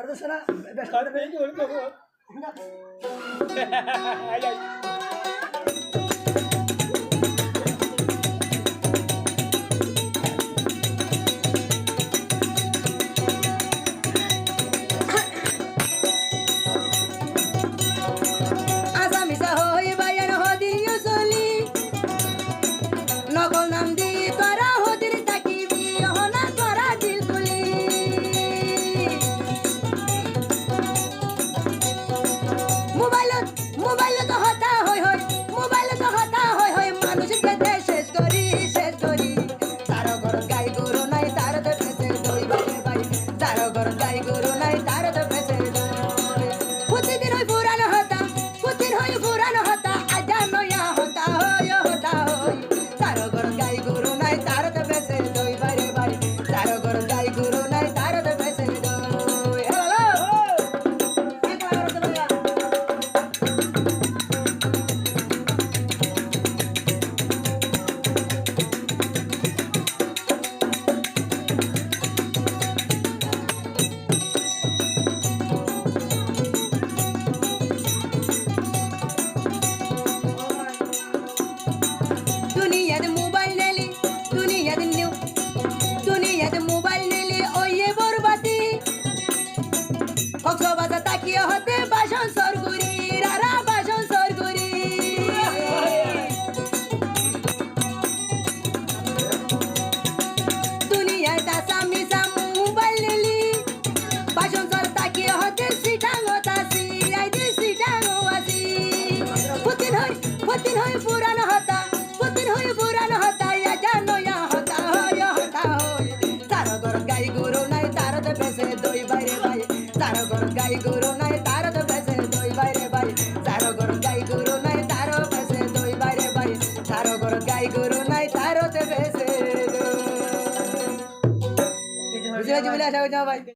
করতেছে না বেশ আর বেশি হল তো আসামিসা হই বায়ান হদিও চলি নকল নাম দি তোরা হদির তাকিবি হনা তোরা দিল তুলি মোবাইলত হতা হই হই মোবাইলত হতা হই হই মানুষ পেতে শেষ করি তার ঘর গাই গরু নাই তার তো পেছে দই বাই বাই তার ঘর গাই গরু নাই তার তো পেছে দই প্রতিদিন হই পুরানো হতা প্রতিদিন হই পুরানো হতা আজা নয়া হতা হই তার ঘর গাই গরু নাই তার তো পেছে দই বাই বাই তার ঘর গাই গরু নাই তার তো পেছে দই হ্যালো দুনিয়াতে মোবাইল নেলি দুনিয়াতে মোবাইল নেলি ওইয়ে বরবাদি কক্সবাজার তাকিয়ে হতে বাসন সরগুরি রারা বাসন সরগুরি দুনিয়ায় তাসা মিসা মোবাইল নেলি বাসন সর তাকিয়ে হতে সিটাং হতাসি আইদি সিটাং হওয়াসি পুতিন হই পুরানো হতা পুতিন হই পুরানো হতা ইয়া জানোয়া হতা হই তার ঘর গাই গরু নাই তার তো বেসে দই বাইরে বাই তার ঘর গাই গরু নাই তার তো বেসে দই বাইরে বাই তার ঘর গাই গরু নাই তার বেসে দই বাইরে বাই তার ঘর গাই গরু নাই তার তো বেসে দই বুঝলে আশা করছি ভাই।